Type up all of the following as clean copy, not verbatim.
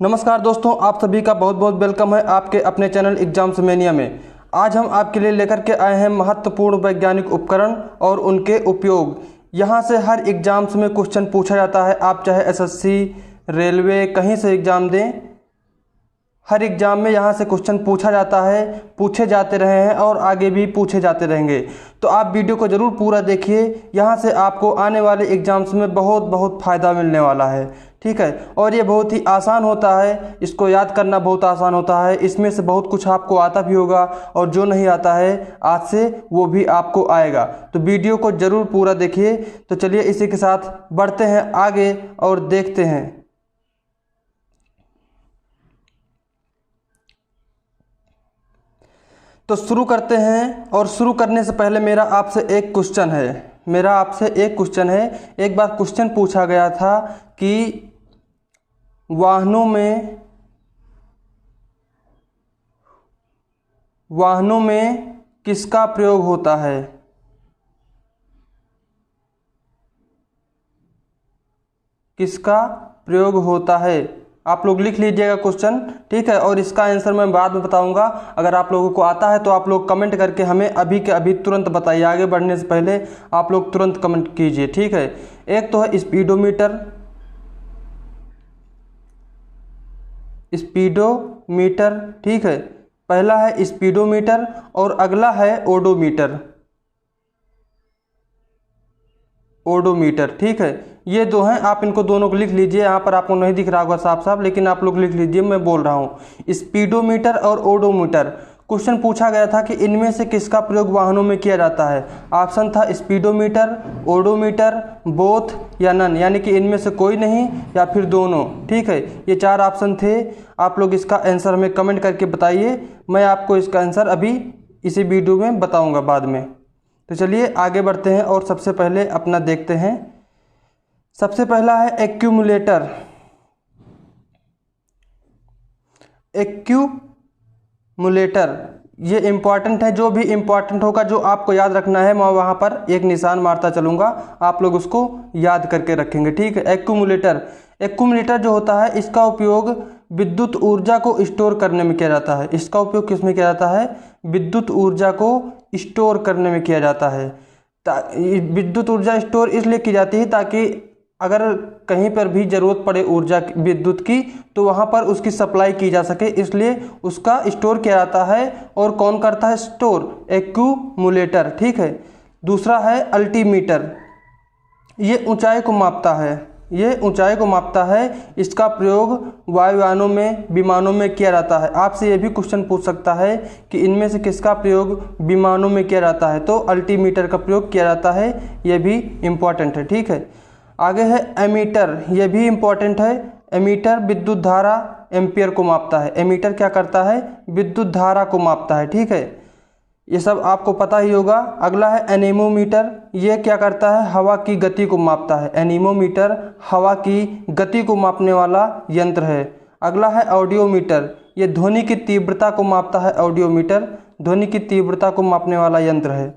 नमस्कार दोस्तों, आप सभी का बहुत बहुत वेलकम है आपके अपने चैनल एग्जाम्स मैनिया में। आज हम आपके लिए लेकर के आए हैं महत्वपूर्ण वैज्ञानिक उपकरण और उनके उपयोग। यहाँ से हर एग्जाम्स में क्वेश्चन पूछा जाता है। आप चाहे एसएससी, रेलवे, कहीं से एग्ज़ाम दें, हर एग्ज़ाम में यहाँ से क्वेश्चन पूछा जाता है, पूछे जाते रहे हैं और आगे भी पूछे जाते रहेंगे। तो आप वीडियो को ज़रूर पूरा देखिए। यहाँ से आपको आने वाले एग्ज़ाम्स में बहुत बहुत फ़ायदा मिलने वाला है, ठीक है। और ये बहुत ही आसान होता है, इसको याद करना बहुत आसान होता है। इसमें से बहुत कुछ आपको आता भी होगा और जो नहीं आता है आज से वो भी आपको आएगा। तो वीडियो को ज़रूर पूरा देखिए। तो चलिए इसी के साथ बढ़ते हैं आगे और देखते हैं। तो शुरू करते हैं, और शुरू करने से पहले मेरा आपसे एक क्वेश्चन है। एक बार क्वेश्चन पूछा गया था कि वाहनों में किसका प्रयोग होता है? किसका प्रयोग होता है? आप लोग लिख लीजिएगा क्वेश्चन, ठीक है। और इसका आंसर मैं बाद में बताऊंगा। अगर आप लोगों को आता है तो आप लोग कमेंट करके हमें अभी के अभी तुरंत बताइए। आगे बढ़ने से पहले आप लोग तुरंत कमेंट कीजिए, ठीक है। एक तो है स्पीडोमीटर, ठीक है। पहला है स्पीडोमीटर और अगला है ओडोमीटर, ठीक है। ये दो हैं, आप इनको दोनों को लिख लीजिए। यहाँ पर आपको नहीं दिख रहा होगा साफ साफ, लेकिन आप लोग लिख लीजिए, मैं बोल रहा हूँ। स्पीडोमीटर और ओडोमीटर। क्वेश्चन पूछा गया था कि इनमें से किसका प्रयोग वाहनों में किया जाता है। ऑप्शन था स्पीडोमीटर, ओडोमीटर, बोथ या नन, यानी कि इनमें से कोई नहीं या फिर दोनों, ठीक है। ये चार ऑप्शन थे। आप लोग इसका आंसर हमें कमेंट करके बताइए। मैं आपको इसका आंसर अभी इसी वीडियो में बताऊँगा बाद में। तो चलिए आगे बढ़ते हैं और सबसे पहले अपना देखते हैं। सबसे पहला है एक्यूमुलेटर। ये इम्पॉर्टेंट है। जो भी इम्पॉर्टेंट होगा, जो आपको याद रखना है, मैं वहाँ पर एक निशान मारता चलूँगा, आप लोग उसको याद करके रखेंगे, ठीक है। एक्यूमुलेटर जो होता है, इसका उपयोग विद्युत ऊर्जा को स्टोर करने में किया जाता है। इसका उपयोग किस में किया जाता है? विद्युत ऊर्जा को स्टोर करने में किया जाता है। विद्युत ऊर्जा स्टोर इसलिए की जाती है ताकि अगर कहीं पर भी ज़रूरत पड़े ऊर्जा विद्युत की, तो वहाँ पर उसकी सप्लाई की जा सके, इसलिए उसका स्टोर किया जाता है। और कौन करता है स्टोर? एक्यूमुलेटर, ठीक है। दूसरा है अल्टीमीटर। ये ऊंचाई को मापता है। इसका प्रयोग वायुयानों में, विमानों में किया जाता है। आपसे ये भी क्वेश्चन पूछ सकता है कि इनमें से किसका प्रयोग विमानों में किया जाता है, तो अल्टीमीटर का प्रयोग किया जाता है। ये भी इम्पॉर्टेंट है, ठीक है। आगे है एमीटर। यह भी इम्पॉर्टेंट है। एमीटर विद्युत धारा एम्पियर को मापता है। एमीटर क्या करता है? विद्युत धारा को मापता है, ठीक है। ये सब आपको पता ही होगा। अगला है एनीमोमीटर। ये क्या करता है? हवा की गति को मापता है। एनीमोमीटर हवा की गति को मापने वाला यंत्र है। अगला है ऑडियोमीटर। ये ध्वनि की तीव्रता को मापता है। ऑडियोमीटर ध्वनि की तीव्रता को मापने वाला यंत्र है।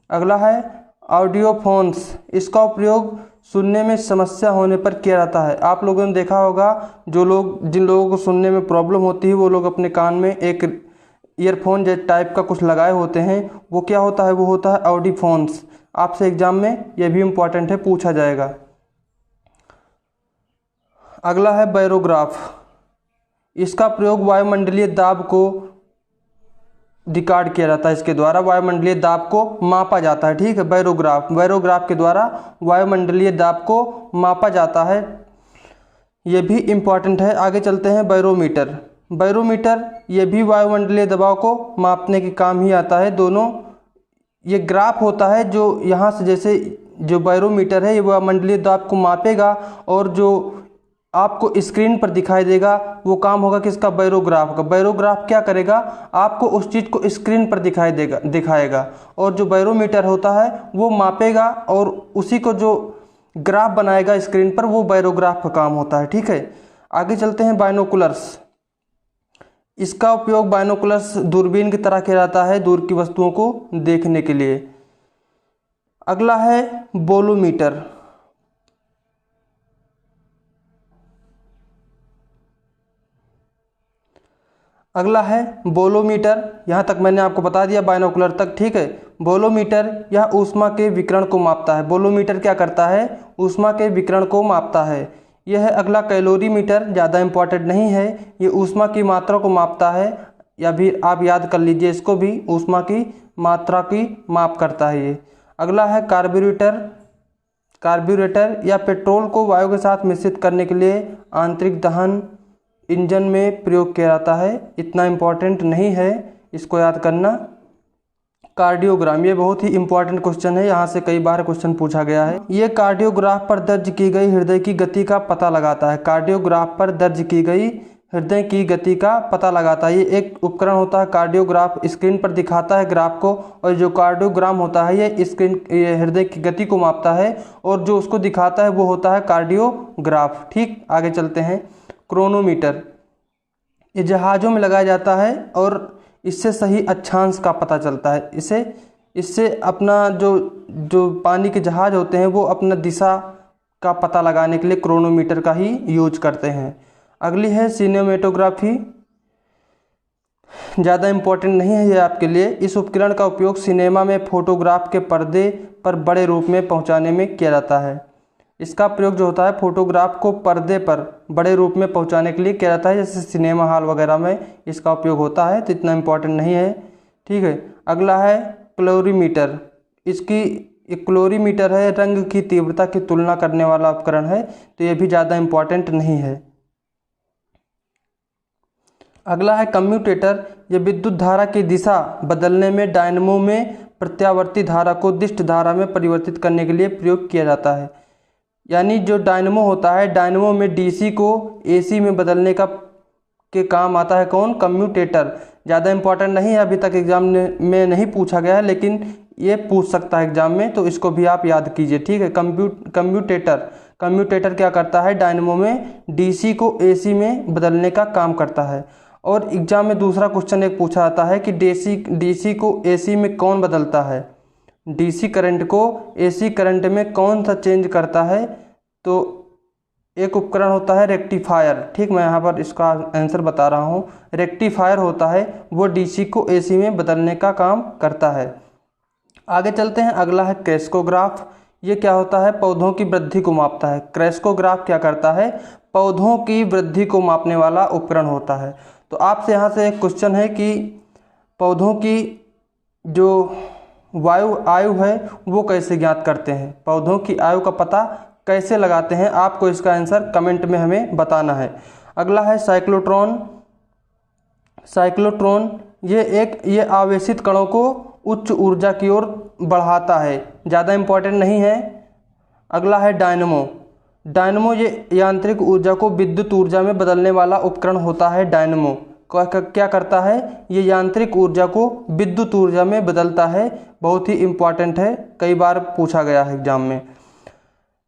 अगला है ऑडियोफोन्स। इसका उपयोग सुनने में समस्या होने पर किया जाता है। आप लोगों ने देखा होगा, जिन लोगों को सुनने में प्रॉब्लम होती है, वो लोग अपने कान में एक ईयरफोन जैसे टाइप का कुछ लगाए होते हैं। वो क्या होता है? वो होता है ऑडियोफोन्स। आपसे एग्जाम में ये भी इम्पोर्टेंट है, पूछा जाएगा। अगला है बैरोग्राफ। इसका प्रयोग वायुमंडलीय दाब को रिकॉर्ड किया जाता है। इसके द्वारा वायुमंडलीय दाब को मापा जाता है, ठीक है। बैरोग्राफ के द्वारा वायुमंडलीय दाब को मापा जाता है। ये भी इम्पॉर्टेंट है। आगे चलते हैं बैरोमीटर ये भी वायुमंडलीय दबाव को मापने के काम ही आता है। दोनों ये ग्राफ होता है जो यहाँ से, जैसे जो बैरोमीटर है ये वायुमंडलीय दाब को मापेगा, और जो आपको स्क्रीन पर दिखाई देगा वो काम होगा किसका? बैरोग्राफ का। बैरोग्राफ क्या करेगा? आपको उस चीज़ को स्क्रीन पर दिखाएगा। और जो बैरोमीटर होता है वो मापेगा, और उसी को जो ग्राफ बनाएगा स्क्रीन पर, वो बैरोग्राफ का काम होता है, ठीक है। आगे चलते हैं बाइनोकुलर्स। इसका उपयोग बाइनोकुलर्स दूरबीन की तरह किया जाता है, दूर की वस्तुओं को देखने के लिए। अगला है बोलोमीटर। अगला है बोलोमीटर। यहाँ तक मैंने आपको बता दिया बाइनोकुलर तक, ठीक है। बोलोमीटर यह ऊष्मा के विकिरण को मापता है। बोलोमीटर क्या करता है, ऊष्मा के विकिरण को मापता है। यह है अगला कैलोरीमीटर, ज़्यादा इंपॉर्टेंट नहीं है, ये ऊष्मा की मात्रा को मापता है, या भी आप याद कर लीजिए इसको भी, ऊष्मा की मात्रा की माप करता है ये। अगला है कार्बोरेटर। कार्बोरेटर या पेट्रोल को वायु के साथ मिश्रित करने के लिए आंतरिक दहन इंजन में प्रयोग किया जाता है, इतना इम्पोर्टेंट नहीं है, इसको याद करना। कार्डियोग्राम, ये बहुत ही इंपॉर्टेंट क्वेश्चन है, यहाँ से कई बार क्वेश्चन पूछा गया है। ये कार्डियोग्राफ पर दर्ज की गई हृदय की गति का पता लगाता है। कार्डियोग्राफ पर दर्ज की गई हृदय की गति का पता लगाता है। ये एक उपकरण होता है कार्डियोग्राफ, स्क्रीन पर दिखाता है ग्राफ को, और जो कार्डियोग्राम होता है ये हृदय की गति को मापता है, और जो उसको दिखाता है वो होता है कार्डियोग्राफ। ठीक, आगे चलते हैं। क्रोनोमीटर, ये जहाज़ों में लगाया जाता है और इससे सही अक्षांश का पता चलता है। इससे अपना जो पानी के जहाज़ होते हैं वो अपना दिशा का पता लगाने के लिए क्रोनोमीटर का ही यूज करते हैं। अगली है सिनेमेटोग्राफी, ज़्यादा इम्पोर्टेंट नहीं है ये आपके लिए। इस उपकरण का उपयोग सिनेमा में फोटोग्राफ के पर्दे पर बड़े रूप में पहुंचाने में किया जाता है। इसका प्रयोग जो होता है फोटोग्राफ को पर्दे पर बड़े रूप में पहुंचाने के लिए किया जाता है, जैसे सिनेमा हॉल वगैरह में इसका उपयोग होता है, तो इतना इम्पोर्टेंट नहीं है, ठीक है। अगला है क्लोरीमीटर। क्लोरीमीटर है रंग की तीव्रता की तुलना करने वाला उपकरण है, तो ये भी ज़्यादा इम्पोर्टेंट नहीं है। अगला है कम्यूटेटर। यह विद्युत धारा की दिशा बदलने में डायनमो में प्रत्यावर्ती धारा को दिष्ट धारा में परिवर्तित करने के लिए प्रयोग किया जाता है। यानी जो डायनमो होता है, डायनमो में डीसी को एसी में बदलने के काम आता है कौन, कम्यूटेटर। ज़्यादा इंपॉर्टेंट नहीं है, अभी तक एग्जाम में नहीं पूछा गया है, लेकिन ये पूछ सकता है एग्जाम में, तो इसको भी आप याद कीजिए, ठीक है। कम्यूटेटर क्या करता है, डायनमो में डीसी को एसी में बदलने का काम करता है। और एग्जाम में दूसरा क्वेश्चन एक पूछा जाता है कि डीसी को एसी में कौन बदलता है, डीसी करंट को एसी करंट में कौन सा चेंज करता है, तो एक उपकरण होता है रेक्टिफायर। ठीक, मैं यहाँ पर इसका आंसर बता रहा हूँ। रेक्टिफायर होता है वो डीसी को एसी में बदलने का काम करता है। आगे चलते हैं। अगला है क्रेस्कोग्राफ। ये क्या होता है, पौधों की वृद्धि को मापता है। क्रेस्कोग्राफ क्या करता है, पौधों की वृद्धि को मापने वाला उपकरण होता है। तो आपसे यहाँ से एक क्वेश्चन है कि पौधों की जो आयु है वो कैसे ज्ञात करते हैं, पौधों की आयु का पता कैसे लगाते हैं, आपको इसका आंसर कमेंट में हमें बताना है। अगला है साइक्लोट्रॉन। साइक्लोट्रॉन ये आवेशित कणों को उच्च ऊर्जा की ओर बढ़ाता है, ज़्यादा इंपॉर्टेंट नहीं है। अगला है डायनमो। डायनमो ये यांत्रिक ऊर्जा को विद्युत ऊर्जा में बदलने वाला उपकरण होता है। डायनमो क्या करता है, ये यांत्रिक ऊर्जा को विद्युत ऊर्जा में बदलता है, बहुत ही इम्पॉर्टेंट है, कई बार पूछा गया है एग्जाम में।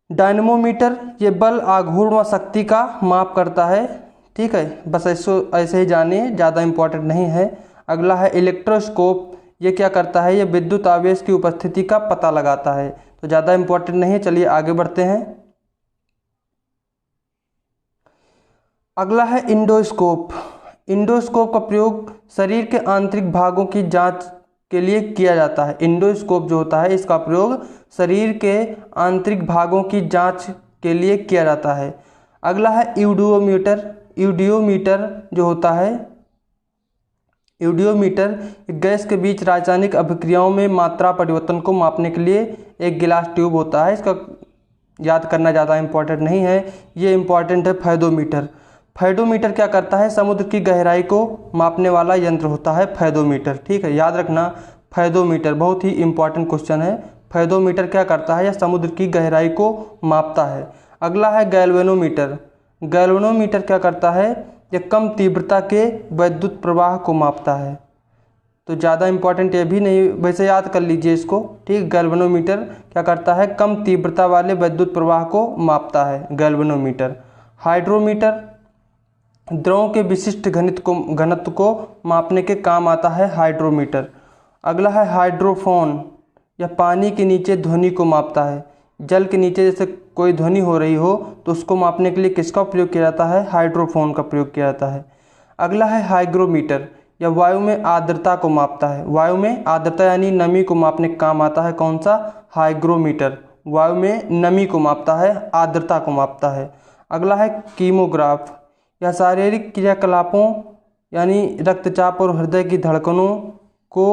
डायनमोमीटर ये बल आघूर्ण व शक्ति का माप करता है, ठीक है, बस ऐसे ही जानिए, ज़्यादा इम्पॉर्टेंट नहीं है। अगला है इलेक्ट्रोस्कोप। ये क्या करता है, ये विद्युत आवेश की उपस्थिति का पता लगाता है, तो ज़्यादा इम्पॉर्टेंट नहीं है। चलिए आगे बढ़ते हैं। अगला है इंडोस्कोप। इंडोस्कोप का प्रयोग शरीर के आंतरिक भागों की जांच के लिए किया जाता है। इंडोस्कोप जो होता है इसका प्रयोग शरीर के आंतरिक भागों की जांच के लिए किया जाता है। अगला है यूडियोमीटर। यूडियोमीटर जो होता है, यूडियोमीटर गैस के बीच रासायनिक अभिक्रियाओं में मात्रा परिवर्तन को मापने के लिए एक गिलास ट्यूब होता है, इसका याद करना ज़्यादा इम्पोर्टेंट नहीं है। ये इम्पॉर्टेंट है फैदोमीटर। फैदोमीटर क्या करता है, समुद्र की गहराई को मापने वाला यंत्र होता है फैदोमीटर, ठीक है, याद रखना। फैदोमीटर बहुत ही इंपॉर्टेंट क्वेश्चन है। फैदोमीटर क्या करता है, यह समुद्र की गहराई को मापता है। अगला है गैल्वेनोमीटर। गैल्वेनोमीटर क्या करता है, यह कम तीव्रता के वैद्युत प्रवाह को मापता है, तो ज़्यादा इंपॉर्टेंट ये भी नहीं, वैसे याद कर लीजिए इसको, ठीक। गैल्वेनोमीटर क्या करता है, कम तीव्रता वाले वैद्युत प्रवाह को मापता है गैल्वेनोमीटर। हाइड्रोमीटर द्रवों के विशिष्ट घनत्व को मापने के काम आता है हाइड्रोमीटर। अगला है हाइड्रोफोन। यह पानी के नीचे ध्वनि को मापता है। जल के नीचे जैसे कोई ध्वनि हो रही हो तो उसको मापने के लिए किसका प्रयोग किया जाता है, हाइड्रोफोन का प्रयोग किया जाता है। अगला है हाइग्रोमीटर, या वायु में आर्द्रता को मापता है। वायु में आर्द्रता यानी नमी को मापने का काम आता है कौन सा? हाइग्रोमीटर। वायु में नमी को मापता है, आर्द्रता को मापता है। अगला है कीमोग्राफ, यह शारीरिक क्रियाकलापों यानी रक्तचाप और हृदय की धड़कनों को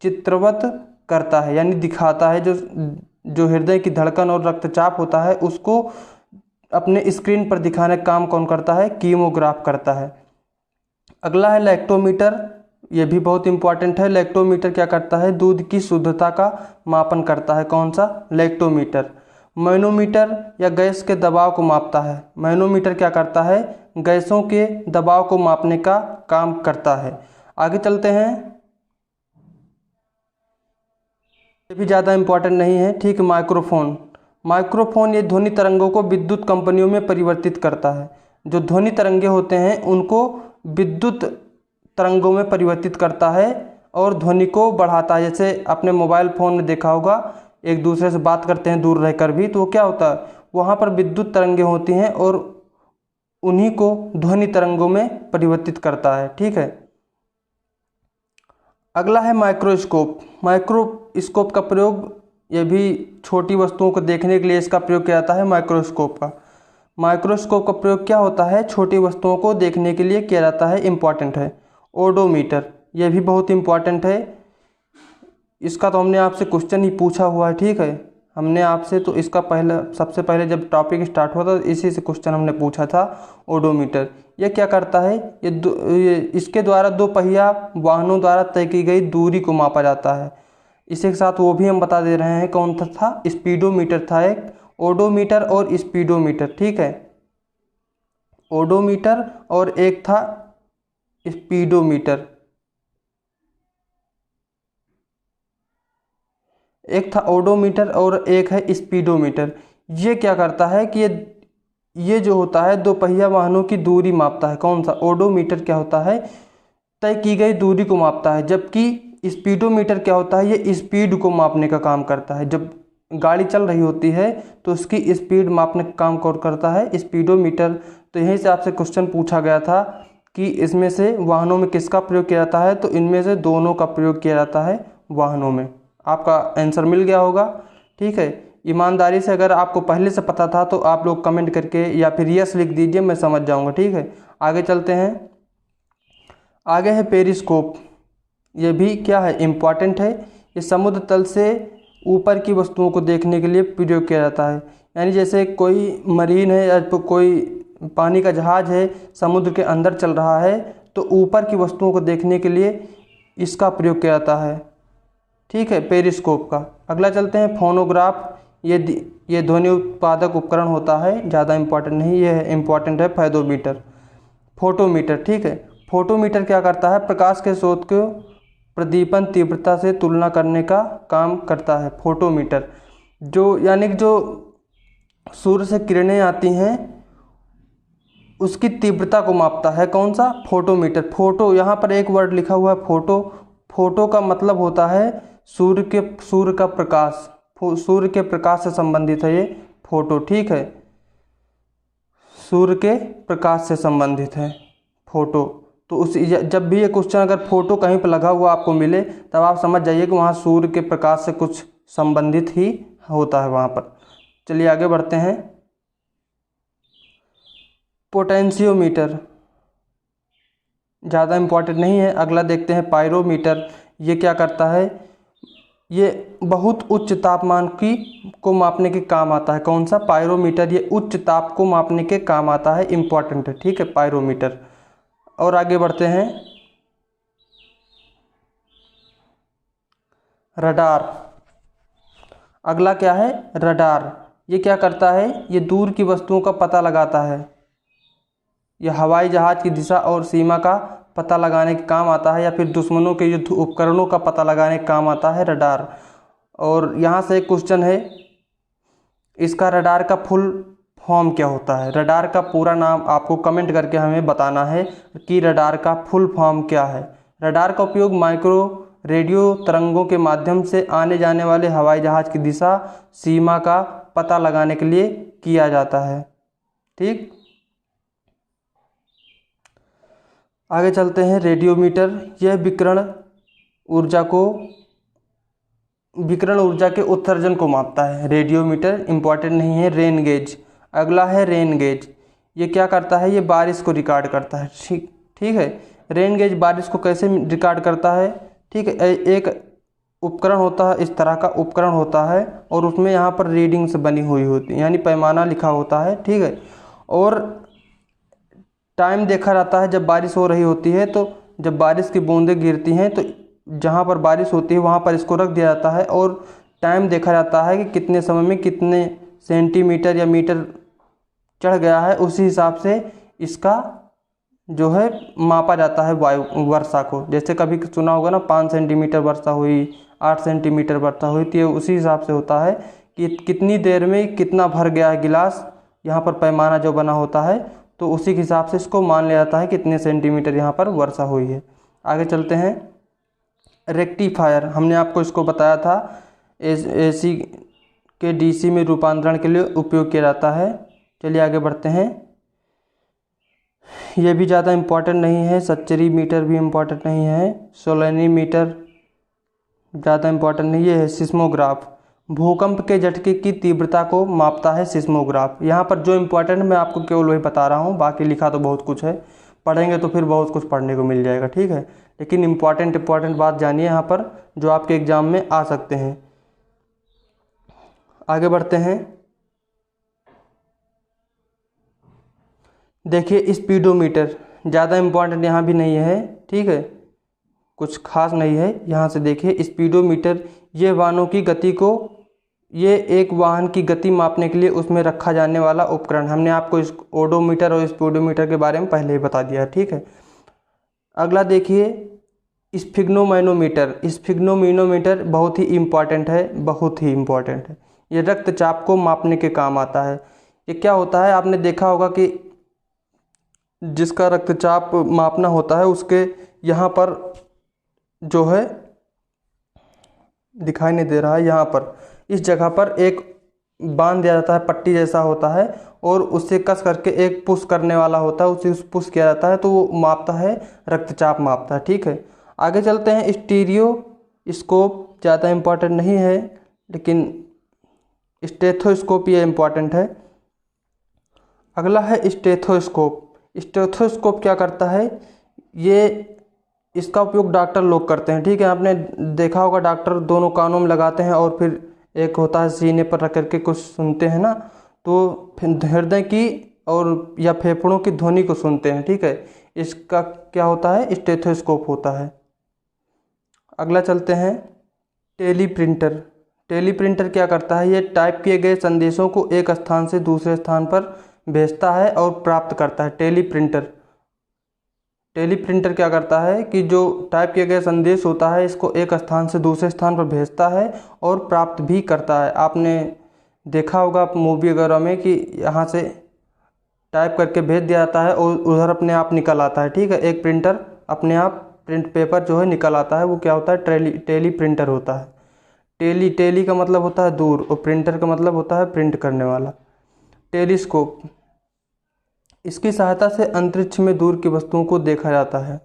चित्रवत करता है, यानी दिखाता है। जो हृदय की धड़कन और रक्तचाप होता है उसको अपने स्क्रीन पर दिखाने का काम कौन करता है? कीमोग्राफ करता है। अगला है लैक्टोमीटर, यह भी बहुत इंपॉर्टेंट है। लैक्टोमीटर क्या करता है? दूध की शुद्धता का मापन करता है। कौन सा? लैक्टोमीटर। मैनोमीटर या गैस के दबाव को मापता है। मैनोमीटर क्या करता है? गैसों के दबाव को मापने का काम करता है। आगे चलते हैं, ये भी ज़्यादा इंपॉर्टेंट नहीं है, ठीक। माइक्रोफोन, माइक्रोफोन ये ध्वनि तरंगों को विद्युत कंपनियों में परिवर्तित करता है। जो ध्वनि तरंगे होते हैं उनको विद्युत तरंगों में परिवर्तित करता है और ध्वनि को बढ़ाता है। जैसे अपने मोबाइल फ़ोन में देखा होगा, एक दूसरे से बात करते हैं दूर रहकर भी, तो क्या होता है? वहाँ पर विद्युत तरंगें होती हैं और उन्हीं को ध्वनि तरंगों में परिवर्तित करता है, ठीक है। अगला है माइक्रोस्कोप। माइक्रोस्कोप का प्रयोग, यह भी छोटी वस्तुओं को देखने के लिए इसका प्रयोग किया जाता है। माइक्रोस्कोप का प्रयोग क्या होता है? छोटी वस्तुओं को देखने के लिए किया जाता है, इंपॉर्टेंट है। ओडोमीटर, यह भी बहुत इंपॉर्टेंट है। इसका तो हमने आपसे क्वेश्चन ही पूछा हुआ है, ठीक है। हमने आपसे तो इसका सबसे पहले जब टॉपिक स्टार्ट हुआ था इसी से क्वेश्चन हमने पूछा था, ओडोमीटर। यह क्या करता है? इसके द्वारा दो पहिया वाहनों द्वारा तय की गई दूरी को मापा जाता है। इसी के साथ वो भी हम बता दे रहे हैं कौन था? स्पीडोमीटर था एक। ओडोमीटर और स्पीडोमीटर, ठीक है। ओडोमीटर और एक था स्पीडोमीटर। एक था ओडोमीटर और एक है स्पीडोमीटर। ये क्या करता है कि ये जो होता है दो पहिया वाहनों की दूरी मापता है। कौन सा? ओडोमीटर क्या होता है? तय की गई दूरी को मापता है। जबकि स्पीडोमीटर क्या होता है? ये स्पीड को मापने का काम करता है। जब गाड़ी चल रही होती है तो उसकी स्पीड मापने का काम कौन करता है? स्पीडोमीटर। तो यहीं से आपसे क्वेश्चन पूछा गया था कि इसमें से वाहनों में किसका प्रयोग किया जाता है? तो इनमें से दोनों का प्रयोग किया जाता है वाहनों में। आपका आंसर मिल गया होगा, ठीक है। ईमानदारी से अगर आपको पहले से पता था तो आप लोग कमेंट करके या फिर यस लिख दीजिए, मैं समझ जाऊंगा, ठीक है। आगे चलते हैं। आगे है पेरिस्कोप। ये भी क्या है? इम्पॉर्टेंट है। ये समुद्र तल से ऊपर की वस्तुओं को देखने के लिए प्रयोग किया जाता है। यानी जैसे कोई मरीन है या कोई पानी का जहाज है, समुद्र के अंदर चल रहा है, तो ऊपर की वस्तुओं को देखने के लिए इसका प्रयोग किया जाता है, ठीक है, पेरिस्कोप का। अगला चलते हैं फोनोग्राफ। ये ध्वनि उत्पादक उपकरण होता है, ज़्यादा इंपॉर्टेंट नहीं, ये इंपॉर्टेंट है फोटोमीटर। फोटोमीटर, ठीक है। फोटोमीटर क्या करता है? प्रकाश के स्रोत को प्रदीपन तीव्रता से तुलना करने का काम करता है। फोटोमीटर यानी कि जो सूर्य से किरणें आती हैं उसकी तीव्रता को मापता है। कौन सा? फोटोमीटर। फोटो, यहाँ पर एक वर्ड लिखा हुआ है फोटो। फोटो का मतलब होता है सूर्य का प्रकाश। सूर्य के प्रकाश से संबंधित है ये फोटो, ठीक है। सूर्य के प्रकाश से संबंधित है फोटो। तो जब भी ये क्वेश्चन अगर फोटो कहीं पर लगा हुआ आपको मिले तब आप समझ जाइए कि वहाँ सूर्य के प्रकाश से कुछ संबंधित ही होता है वहाँ पर। चलिए आगे बढ़ते हैं। पोटेंशियोमीटर ज़्यादा इम्पोर्टेंट नहीं है। अगला देखते हैं पायरोमीटर। ये क्या करता है? ये बहुत उच्च तापमान को मापने के काम आता है। कौन सा? पायरोमीटर। ये उच्च ताप को मापने के काम आता है, इम्पॉर्टेंट है, ठीक है, पायरोमीटर। और आगे बढ़ते हैं। रडार। अगला क्या है? रडार। ये क्या करता है? ये दूर की वस्तुओं का पता लगाता है। यह हवाई जहाज की दिशा और सीमा का पता लगाने के काम आता है, या फिर दुश्मनों के युद्ध उपकरणों का पता लगाने के काम आता है रडार। और यहाँ से एक क्वेश्चन है, इसका रडार का फुल फॉर्म क्या होता है? रडार का पूरा नाम आपको कमेंट करके हमें बताना है कि रडार का फुल फॉर्म क्या है। रडार का उपयोग माइक्रो रेडियो तरंगों के माध्यम से आने जाने वाले हवाई जहाज की दिशा सीमा का पता लगाने के लिए किया जाता है, ठीक। आगे चलते हैं रेडियोमीटर। यह विकिरण ऊर्जा के उत्सर्जन को मापता है। रेडियोमीटर इंपॉर्टेंट नहीं है। रेन गेज, अगला है रेन गेज। ये क्या करता है? ये बारिश को रिकॉर्ड करता है। ठीक है। रेन गेज बारिश को कैसे रिकॉर्ड करता है? ठीक है, एक उपकरण होता है, इस तरह का उपकरण होता है और उसमें यहाँ पर रीडिंग्स बनी हुई होती है, यानी पैमाना लिखा होता है। ठीक है, और टाइम देखा जाता है जब बारिश हो रही होती है, तो जब बारिश की बूंदें गिरती हैं तो जहाँ पर बारिश होती है वहाँ पर इसको रख दिया जाता है और टाइम देखा जाता है कि कितने समय में कितने सेंटीमीटर या मीटर चढ़ गया है। उसी हिसाब से इसका जो है मापा जाता है वर्षा को। जैसे कभी सुना होगा ना, 5 सेंटीमीटर वर्षा हुई, 8 सेंटीमीटर वर्षा हुई, तो ये उसी हिसाब से होता है कि कितनी देर में कितना भर गया है गिलास। यहाँ पर पैमाना जो बना होता है तो उसी के हिसाब से इसको मान लिया जाता है कितने सेंटीमीटर यहाँ पर वर्षा हुई है। आगे चलते हैं। रेक्टिफायर, हमने आपको इसको बताया था, AC के DC में रूपांतरण के लिए उपयोग किया जाता है। चलिए आगे बढ़ते हैं। ये भी ज़्यादा इम्पोर्टेंट नहीं है। सच्चरी मीटर भी इम्पोर्टेंट नहीं है। सोलेनीमीटर ज़्यादा इम्पोर्टेंट नहीं है। सिस्मोग्राफ, भूकंप के झटके की तीव्रता को मापता है सिस्मोग्राफ। यहाँ पर जो इम्पोर्टेंट मैं आपको केवल वही बता रहा हूँ, बाकी लिखा तो बहुत कुछ है, पढ़ेंगे तो फिर बहुत कुछ पढ़ने को मिल जाएगा। ठीक है, लेकिन इम्पोर्टेंट बात जानिए यहाँ पर जो आपके एग्जाम में आ सकते हैं। आगे बढ़ते हैं। देखिए स्पीडोमीटर, ज़्यादा इम्पोर्टेंट यहाँ भी नहीं है। ठीक है, कुछ खास नहीं है। यहाँ से देखिए स्पीडोमीटर, ये एक वाहन की गति मापने के लिए उसमें रखा जाने वाला उपकरण। हमने आपको इस ओडोमीटर और स्पीडोमीटर के बारे में पहले ही बता दिया है। ठीक है, अगला देखिए स्फिग्नोमैनोमीटर। स्फिग्नोमैनोमीटर बहुत ही इम्पॉर्टेंट है, बहुत ही इम्पॉर्टेंट है। ये रक्तचाप को मापने के काम आता है। ये क्या होता है, आपने देखा होगा कि जिसका रक्तचाप मापना होता है उसके यहाँ पर जो है, दिखाई नहीं दे रहा है, यहाँ पर इस जगह पर एक बांध दिया जाता है, पट्टी जैसा होता है, और उससे कस करके एक पुश करने वाला होता है, उसे पुश किया जाता है तो वो मापता है, रक्तचाप मापता है। ठीक है, आगे चलते हैं। स्टीरियोस्कोप ज़्यादा इम्पोर्टेंट नहीं है, लेकिन स्टेथोस्कोप ये इम्पोर्टेंट है। अगला है स्टेथोस्कोप। स्टेथोस्कोप क्या करता है? इसका उपयोग डॉक्टर लोग करते हैं। ठीक है, आपने देखा होगा डॉक्टर दोनों कानों में लगाते हैं और फिर एक होता है सीने पर रख करके कुछ सुनते हैं ना, तो फिर हृदय की और या फेफड़ों की ध्वनि को सुनते हैं। ठीक है, इसका क्या होता है? स्टेथोस्कोप होता है। अगला चलते हैं। टेलीप्रिंटर। टेलीप्रिंटर क्या करता है? ये टाइप किए गए संदेशों को एक स्थान से दूसरे स्थान पर भेजता है और प्राप्त करता है। टेलीप्रिंटर क्या करता है कि जो टाइप किए गए संदेश होता है इसको एक स्थान से दूसरे स्थान पर भेजता है और प्राप्त भी करता है। आपने देखा होगा मूवी वगैरह में कि यहाँ से टाइप करके भेज दिया जाता है और उधर अपने आप निकल आता है। ठीक है, एक प्रिंटर अपने आप प्रिंट पेपर जो है निकल आता है, वो क्या होता है? टेलीप्रिंटर होता है। टेली का मतलब होता है दूर और प्रिंटर का मतलब होता है प्रिंट करने वाला। टेलीस्कोप, इसकी सहायता से अंतरिक्ष में दूर की वस्तुओं को देखा जाता है।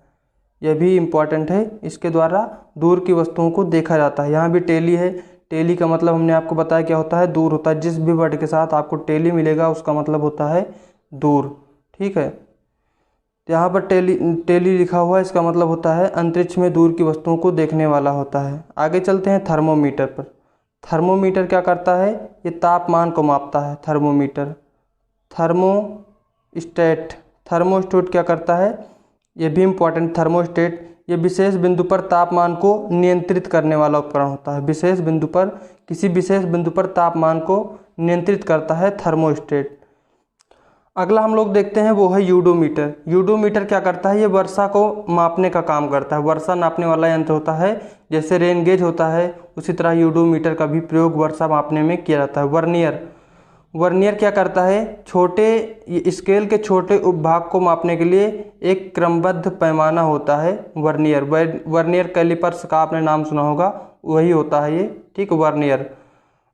यह भी इम्पॉर्टेंट है, इसके द्वारा दूर की वस्तुओं को देखा जाता है। यहाँ भी टेली है। टेली का मतलब हमने आपको बताया क्या होता है? दूर होता है। जिस भी वर्ड के साथ आपको टेली मिलेगा उसका मतलब होता है दूर। ठीक है, यहाँ पर टेली लिखा हुआ है, इसका मतलब होता है अंतरिक्ष में दूर की वस्तुओं को देखने वाला होता है। आगे चलते हैं थर्मोमीटर पर। थर्मोमीटर क्या करता है? ये तापमान को मापता है। थर्मोस्टेट क्या करता है? ये भी इम्पोर्टेंट। थर्मोस्टेट ये विशेष बिंदु पर तापमान को नियंत्रित करने वाला उपकरण होता है। किसी विशेष बिंदु पर तापमान को नियंत्रित करता है थर्मोस्टेट। अगला हम लोग देखते हैं वो है यूडोमीटर। यूडोमीटर क्या करता है? ये वर्षा को मापने का काम करता है। वर्षा नापने वाला यंत्र होता है। जैसे रेन गेज होता है उसी तरह यूडोमीटर का भी प्रयोग वर्षा मापने में किया जाता है। वर्नियर क्या करता है? स्केल के छोटे उपभाग को मापने के लिए एक क्रमबद्ध पैमाना होता है। वर्नियर कैलिपर्स का आपने नाम सुना होगा, वही होता है ये। ठीक, वर्नियर।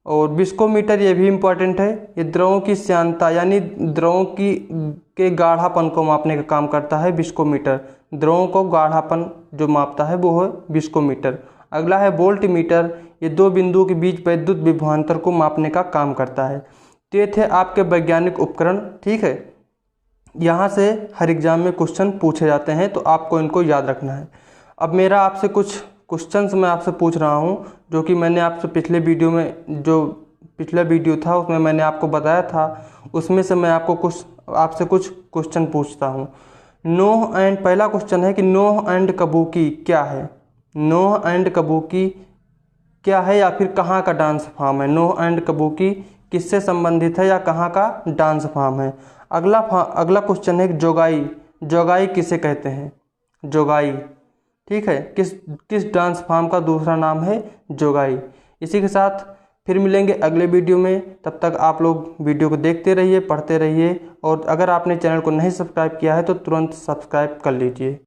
और विस्कोमीटर ये भी इम्पॉर्टेंट है। ये द्रवों की श्यानता यानी द्रवों की के गाढ़ापन को मापने का काम करता है विस्कोमीटर। द्रवों को गाढ़ापन जो मापता है वो है विस्कोमीटर। अगला है वोल्ट मीटर। ये दो बिंदुओं के बीच वैद्युत विभवांतर को मापने का काम करता है। तो ये थे आपके वैज्ञानिक उपकरण। ठीक है, यहाँ से हर एग्जाम में क्वेश्चन पूछे जाते हैं तो आपको इनको याद रखना है। अब मेरा आपसे कुछ क्वेश्चंस मैं आपसे पूछ रहा हूँ जो कि मैंने आपसे पिछले वीडियो में, जो पिछला वीडियो था उसमें मैंने आपको बताया था, उसमें से मैं आपसे कुछ क्वेश्चन पूछता हूँ। नोह एंड, पहला क्वेश्चन है कि नोह एंड कबूकी क्या है? नोह एंड कबूकी क्या है या फिर कहाँ का डांस फॉर्म है? नोह एंड कबूकी किससे संबंधित है या कहाँ का डांस फॉर्म है? अगला क्वेश्चन है जोगाई। जोगाई किसे कहते हैं? जोगाई, ठीक है, किस डांस फॉर्म का दूसरा नाम है? जोगाई। इसी के साथ फिर मिलेंगे अगले वीडियो में। तब तक आप लोग वीडियो को देखते रहिए, पढ़ते रहिए, और अगर आपने चैनल को नहीं सब्सक्राइब किया है तो तुरंत सब्सक्राइब कर लीजिए।